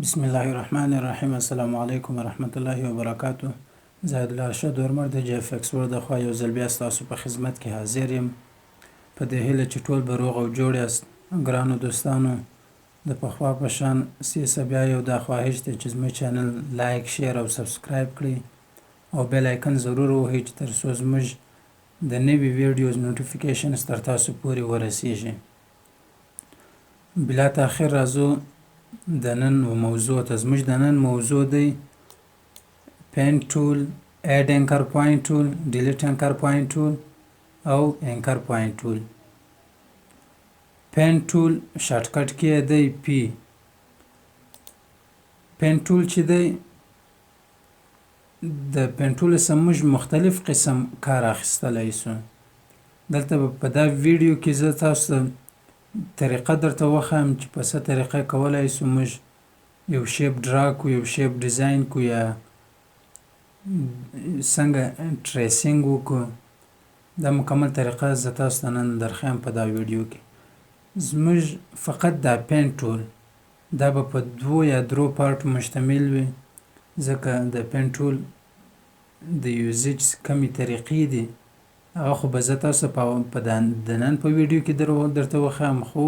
بسم الله الرحمن الرحیم. السلام علیکم ورحمت الله وبرکاته. زه د ارشد ورمر د GFX World د خوا یو ځل بیا ستاسو په خدمت کې حاضر یم، په دې هیله چې ټول به روغ او جوړ یاست. ګرانو دوستانو، د پخوا په شان سیسه بیا یو دا خواهش دی چې زموږ چینل لایک، شیر او سبسکرایب کړئ او بیل آیکن ضرور ووهئ چې تر څو زموږ د نوي ویډیوز نوټیفیکیشنز تر تاسو پورې ورسیږي. بلا تاخیر راځو د نن موضوع ته. زموږ د نن موضوع دی پین ټول، اډ انکر پوینټ ټول، ډیلیټ انکر پوینټ ټول او انکر پوینټ ټول. پین ټول شارټکټ کې دی پی. پین ټول چې دی د پین ټول سم موږ مختلف قسم کار اخیستلی سو. دلته په دا ویډیو کې زه تاسو طریقه درته وښیم چې په څه طریقه کولی سو موږ یو شیپ ډرا کو، یو شیپ ډیزاین کو، یا څنګه ټریسینګ وکړو. دا مکمل طریقه زه تاسو ته نن درښیم په دا ویډیو کې. زموږ فقط دا پین ټول دا به په 2 یا 3 پارټو مشتمل وي، ځکه د پین ټول د یوزیج کمې طریقې دي. هغه خو به زه تاسو په د نن په ویډیو کې درته وښیم، خو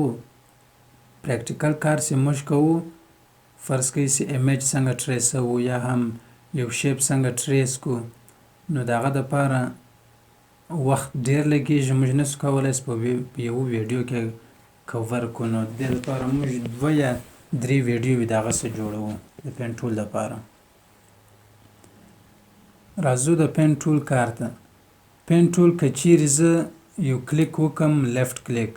پریکټیکل کار چې موږ کوو، فرض کړئ چې ایمیج څنګه ټریسوو یا هم یو شیپ څنګه ټریس کو، نو د هغه دپاره وخت ډېر لګېږي. موږ نسو کولی چې په یو ویډیو کې کور کړو، نو د دې لپاره موږ 2 یا 3 ویډیوې د هغه څه جوړوو د پین ټول دپاره. راځو د پین ټول کار ته. پین ټول که چیرې زه یو کلیک وکړم، لیفټ کلیک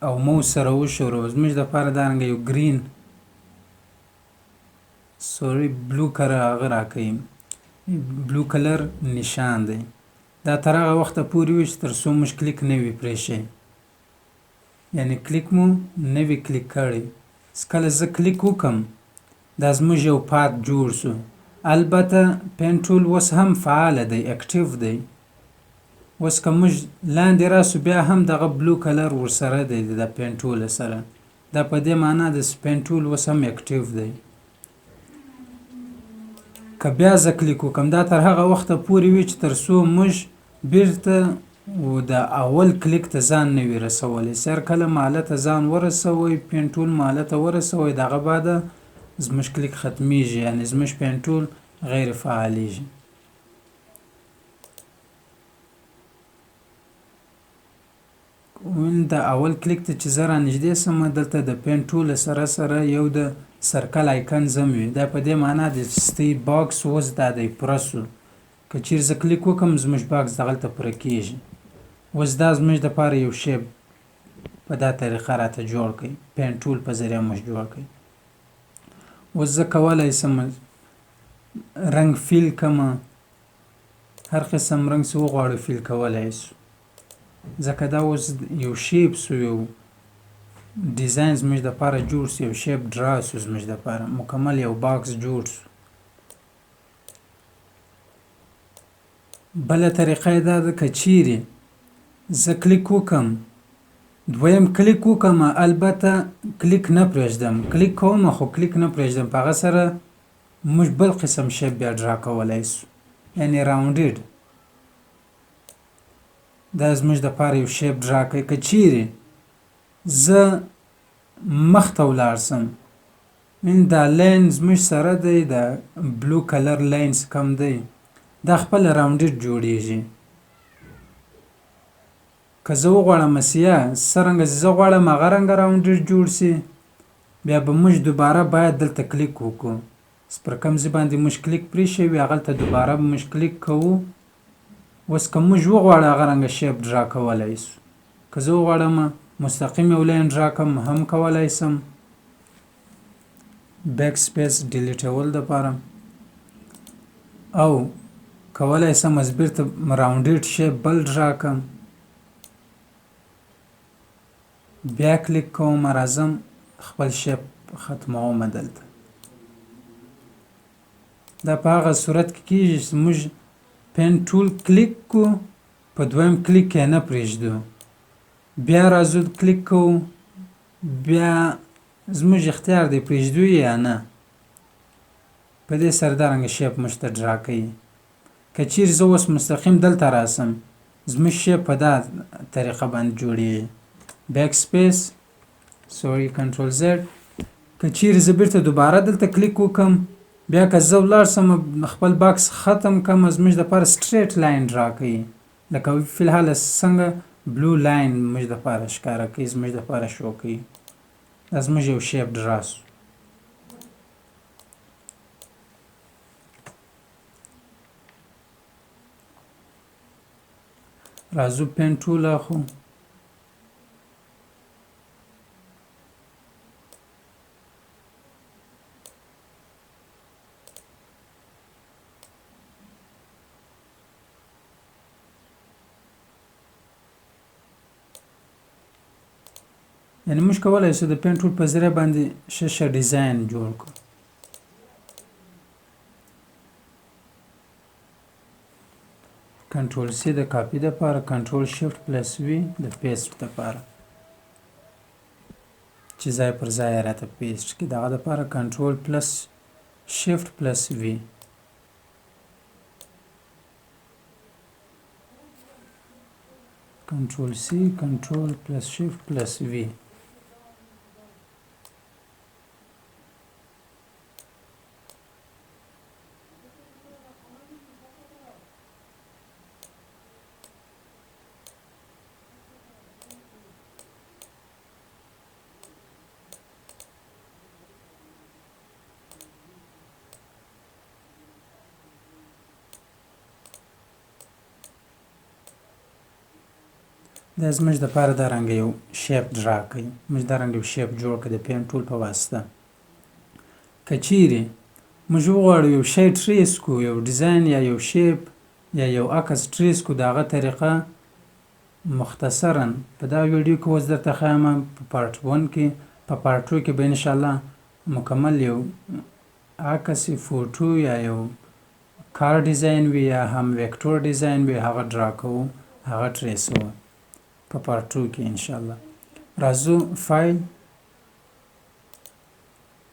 او موس سره وښورو، زموږ دپاره دارنګه یو ګرین بلو کلر هغه راکوي، بلو کلر نشان دی. دا تر هغه وخته پورې وي چې تر څو موږ کلیک نه وي پرې شوی، یعنې کلیک مو نه وي کلیک کړی. کله زه کلیک وکړم، دا زموږ یو پات جوړ سو. البته پین ټول اوس هم فعاله دی، اکټیو دی. اوس که موږ لاندې راسو، بیا هم دغه بلو کلر ورسره دی د پین ټول سره. دا په دې معنا ده چې پین ټول اوس هم اکټیو دی. که بیا زه کلیک وکړم، دا تر هغه وخته پورې وي چې تر څو موږ بیرته د اول کلیک ته ځان نه وي رسولی. هر کله محله ته ځان ورسوئ، پین ټول محله ته ورسوئ، د هغه بعده زموږ کلیک ختمیږي، یعنې زموږ پین ټول غیر فعالیږي. د اول کلیک ته چې زه رانږدې سم، دلته د پین ټول سره سره یو د سرکل آیکن هم وي. دا په دې معنا ده چې ستی باکس اوس دا دی پوره سو. که چیرې زه کلیک وکړم، زموږ باکس دغلته پوره کېږي. اوس دا زموږ دپاره یو شیپ په دا طریقه راته جوړ کړئ، پین ټول په ذریعه موږ جوړ کړئ. اوس زه کولی سم رنګ فیل کړمه، هر قسم رنګ چې وغواړو فیل کولی سو، ځکه دا اوس یو شیپ سو، یو ډیزاین زموږ دپاره جوړ سو، یو شیپ ډرا سو زموږ دپاره، مکمل یو باکس جوړ سو. بله طریقه یې دا ده که چیرې زه کلیک وکړم، دویم کلیک وکړم، البته کلیک نه پرېږدم، کلیک کوم خو کلیک نه پرېږدم، په هغه سره موږ بل قسم شیپ بیا ډرا کولی سو، یعنې راونډډ. دا زموږ دپاره یو شیپ ډرا کوي. که چیرې زه مخ ته ولاړ سم، دا لاین زموږ سره دی، د بلو کلر لاین چې کوم دی، دا خپله راونډډ جوړیږي. که زه وغواړم سیاه څرنګه چې زه غواړم هغه رنګه راونډډ جوړ سي، بیا به موږ دوباره باید دلته کلیک وکړو. پر کوم ځای باندې موږ کلیک پرې شوي، هغلته دوباره به موږ کلیک کوو. اوس که موږ وغواړو هغه رنګه شیپ ډرا کولی سو. که زه وغواړم مستقیم یو لاین ډرا کړم، هم کولی سم، بیک سپیس ډیلیټول دپاره، او کولی سم از بیرته راونډډ شیپ بل ډرا کړم، بیا کلیک کوم، راځم خپل شیپ ختموم دلته. دا په هغه صورت کې کېږي چې موږ پین ټول کلیک کو، په دویم کلیک یې نه پرېږدو، بیا راځو کلیک کوو، بیا زموږ اختیار دی پرېږدو یې یا نه. په دې سره دارنګه شیپ موږ ته ډرا کوي. که چیرې زه اوس مستقیم دلته راسم زموږ شیپ په دا طریقه باندې جوړیږي. بیک سپیس کنټرول زد. که چیرې زه بیرته دوباره دلته کلیک وکم بیا که زه ولاړ سم خپل باکس ختم کم زموږ دپاره سټریټ لاین ډرا کوي. لکه فی الحال څنګه بلو لاین موږ دپاره ښکاره کوي زموږ دپاره شو کوي. دا زموږ یو شیپ ډرا سو. راځو پین ټول اخلو. یعنې موږ کولی شو د پین ټول په ذریعه باندې ښه ډیزاین جوړ کړو. کنټرول سی د کاپي دپاره، کنټرول شفت پلس وي د پیسټ دپاره چې ځای پر ځای یې راته پیسټ کړي. د هغه دپاره کنټرول پلس شفت پلس وي. کنټرول سی کنټرول پلس شفت پلس وي. دا زموږ دپاره دارنګه یو شیپ ډرا کوي. موږ دارنګه یو شیپ جوړ کړو د پین ټول په واسطه. که چیرې موږ وغواړو یو شی ټریس کړو، یو ډیزاین یا یو شیپ یا یو عکس ټریس کړو، د هغه طریقه مختصرا په دا ویډیو کې اوس درته ښیم. په پارت 1 کې، په پارت 2 کې به انشاءالله مکمل یو عکس فوټو یا یو کار ډیزاین وي یا هم ویکټور ډیزاین وي هغه ډرا کوو، هغه ټریسوو په پارت 2 کې انشاءالله. راځو فایل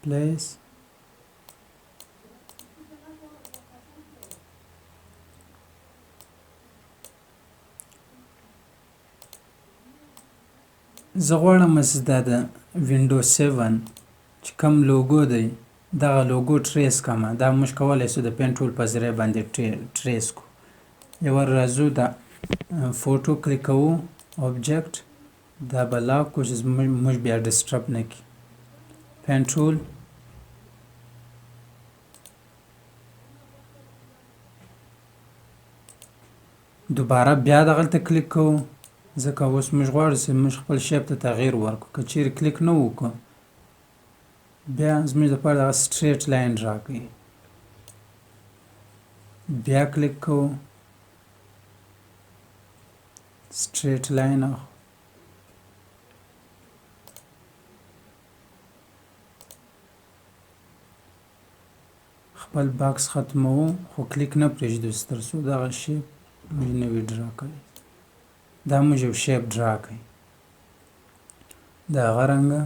پلیس زه غواړم چې دا د وینډو 7 چې کوم لوګو دی دغه لوګو ټریس کړمه. دا موږ کولی شو د پین ټول په ذریعه باندې ټریس کړو. یو راځو دا فوټو کلیک کوو، اوبجیکټ دا به لاک کړو چې موږ بیا ډسټرب نه کړي. پین ټول دوباره بیا دغلته کلیک کوو ځکه اوس موږ غواړو چې موږ خپل شیپ ته تغییر ورکړو. که چیرې کلیک نه وکړو بیا زموږ دپاره دغه سټریټ لاین ډرا کوي. بیا کلیک کوو سټریټ لاین اخلو. خپل باکس ختموو خو کلیک نه پرېږدو تر څو دغه شیپ موږ نوی ډرا کوي. دا موږ یو شیپ ډرا کوي د هغه رنګه.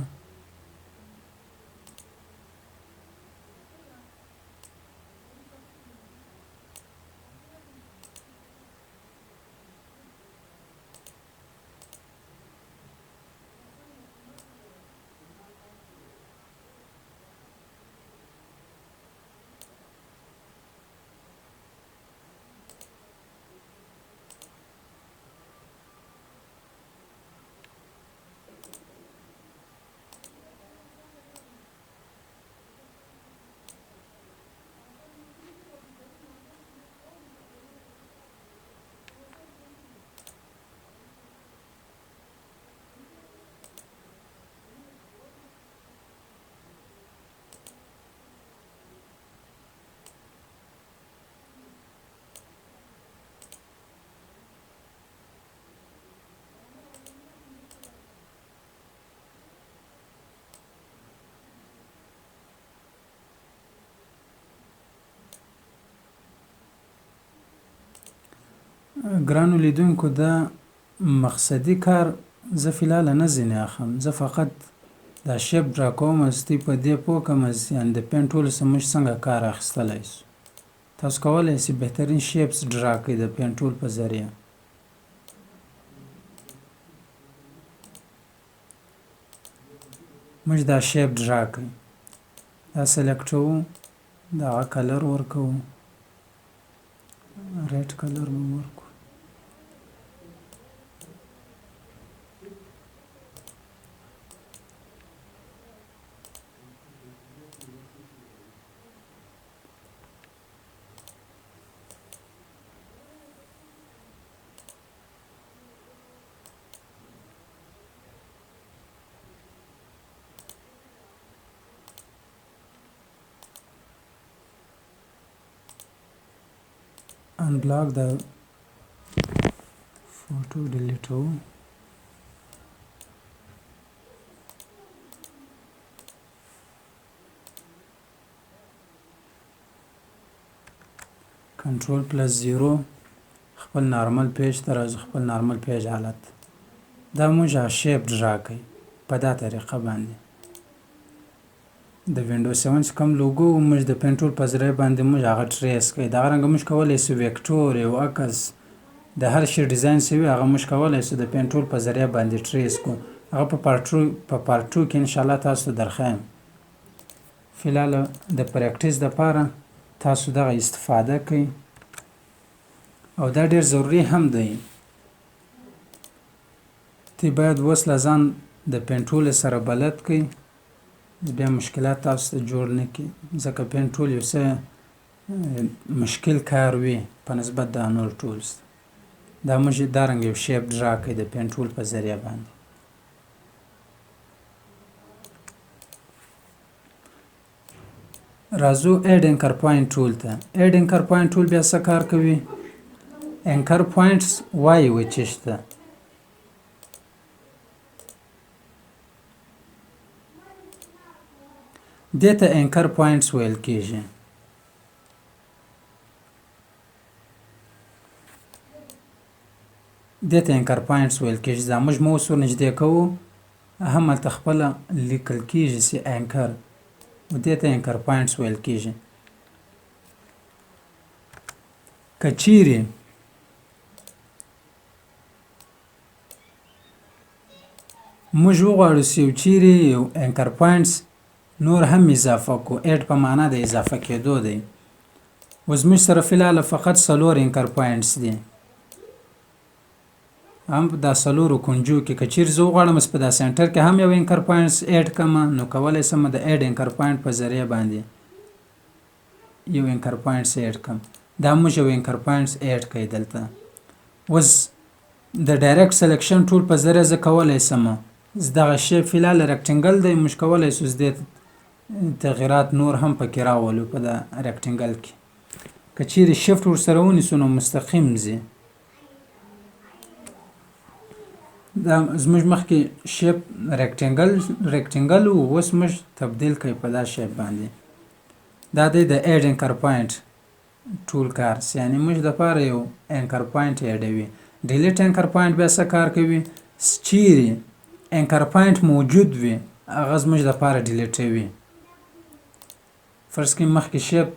ګرانو لیدونکو دا مقصدي کار زه فی الحال نه ځینې اخلم. زه فقط دا شیپ ډرا کوم چې تی په دې پوه کړم چې یعنې د پین ټول څخه موږ څنګه کار اخیستلی شو. تاسو کولی شئ بهترین شیپس ډرا کړئ د پین ټول په ذریعه. موږ دا شیپ ډرا کړئ، دا سلیکټوو، دغه کلر ورکوو، ریډ کلر به ورکړو. unblock the photo delete کنټرول پلس 0 خپل نارمل پیج ته راځو، خپل نارمل پیج حالت. دا موږ شیپ ډرا کوي په دا طریقه باندې. د وینډو 7 چې کوم لوګو موږ د پین ټول په ذریعه باندې موږ هغه ټریس کوي. دغه رنګه موږ کولی شو ویکټور یو عکس د هر شي ډیزاین شوي هغه موږ کولی شو د پین ټول په ذریعه باندې ټریس کړو. هغه په پارت 2 کې انشاءالله تاسو ته درښیم. فلحال د پریکټیس دپاره تاسو دغه استفاده کوئ او دا ډیر ضروري هم دی. تی باید اوس له ځان د پین ټول سره بلد کړئ، بیا مشکلات تاسو ته جوړ نه کړي، ځکه پین ټول یو څه مشکل کار وي په نسبت د نور ټولز. دا موږ دا رنګ یو شیپ ډرا کوي د پین ټول په ذریعه باندې. راځو اډ انکر پوینټ ټول ته. اډ انکر پوینټ ټول بیا څه کار کوي؟ انکر پوینټس وایي وچې شته. دې ته انکر پوینټس ویل کېږي. دې ته انکر پوینټس ویل کېږي. دا موږ موس ور نږدې کوو، هملته خپله لیکل کېږي چې انکر، دې ته انکر پوینټس ویل کېږي. که چیرې موږ وغواړو چې یو چیرې یو انکر پوینټس نور هم اضافه کو، اډ په معنا د اضافه کېدو دی. اوس موږ سره فلحال فقط 4 انکر پوینټس دي، هم په دا 4 کنجو کې. که چیرې زه وغواړم په دا سنټر کې هم یو انکر پوینټس اډ کړم، نو کولی شم د اډ انکر پوینټ په ذریعه باندې یو انکر پوینټس اډ کړم. دا موږ یو انکر پوینټس اډ کړی دلته. اوس د ډایرکټ سلیکشن ټول په ذریعه زه کولی شم دغه شیپ فلحال ریکټنګل دی، موږ کولی شو دې تغییرات نور هم پکې راولو په دا ریکټنګل کې. که چیرې شفټ ورسره ونیسو نو مستقیم ځي. دا زموږ مخکې شیپ ریکټنګل و، اوس موږ تبدیل کوي په دا شیپ باندې. دا دی د اډ انکر پوینټ ټول کار، یعنې موږ دپاره یو انکر پوینټ اډوي. ډیلیټ انکر پوینټ بیا څه کار کوي؟ چیرې انکر پوینټ موجود وي هغه زموږ دپاره ډیلیټوي. فرض کړئ مخکې شیپ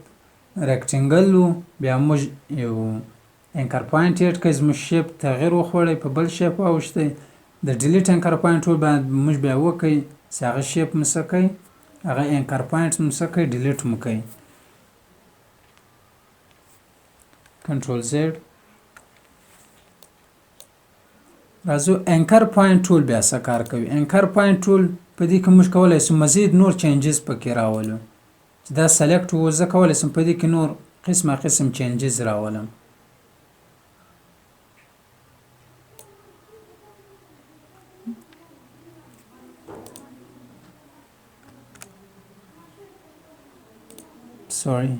ریکټنګل و، بیا موږ یو انکر پوینټ اډ کړئ، زموږ شیپ تغییر وخوړی، په بل شیپ واوښتی. د ډیلیټ انکر پوینټ ټول باید موږ بیا وکړئ چې هغه شیپ مو څه کوئ، هغه انکر پوینټ مو څه کوئ، ډیلیټ مو کوئ. کنټرول زیډ. راځو انکر پوینټ ټول بیا څه کار کوي؟ انکر پوینټ ټول په دې کې موږ کولی شو مزید نور چینجز پکې راولو. دا سلیکټ و، زه کولی شم په دې کې نور قسم چینجز راولم. سوري.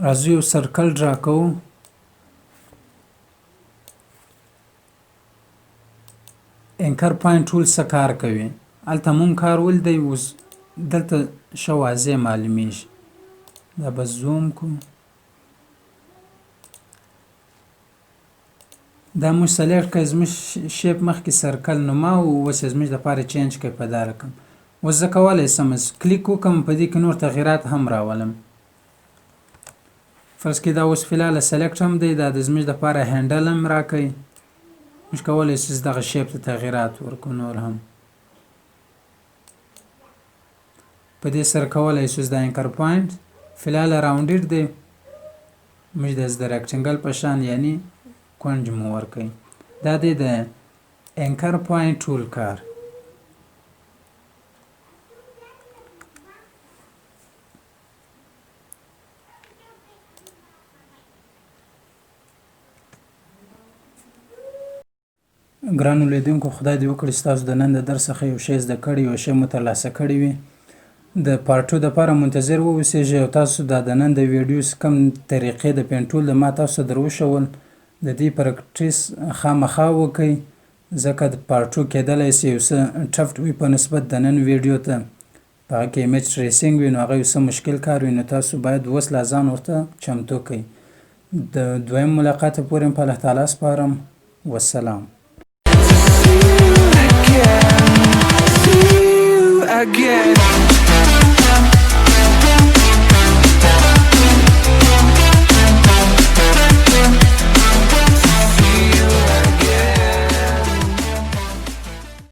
راځو یو سرکل ډرا کوو. انکر پوینټ ټول څه کار کوي؟ هلته مونږ کار ولدی، اوس دلته ښه واضح معلومیږي. دا به زوم کړو. دا موږ سلیکټ کړئ زموږ شیپ مخکې سرکل نما و اوس یې زموږ دپاره چینج کړئ په دا رقم اوس زه کولی سم کلیک وکړم په دې کې نور تغییرات هم راولم فرض کړئ دا اوس فلحاله سلیکټ هم دی دا د زموږ دپاره هینډل هم راکوي موږ کولی شو دغه شیپ ته تغییرات ورکړو نور هم په دې سره کولی شو دا انکر پوینټ فلحاله راونډډ دی موږ د ریکټنګل په شان یعنی کونج مو ورکوي دا دی د انکر پوینټ ټول کار ګرانو لیدونکو خدای دې وکړي ستاسو د نن د درس څخه یو شی زده کړی یو شی مو ترلاسه کړی وي د پارت 2 دپاره منتظر واوسیږئ او تاسو دا د نن د ویډیو کوم طریقې د پین ټول د ما تاسو در وښول د دې پریکټیس خامخا وکړئ ځکه د پارت 2 کیدلی سي یو څه ټفټ وي په نسبت د نن ویډیو ته په هغه کې ایمیج ټریسینګ وي نو هغه یو څه مشکل کار وي نو تاسو باید اوس لا ځان ورته چمتو کړئ د دویم ملاقات پورې په الله تعالی سپارم والسلام again.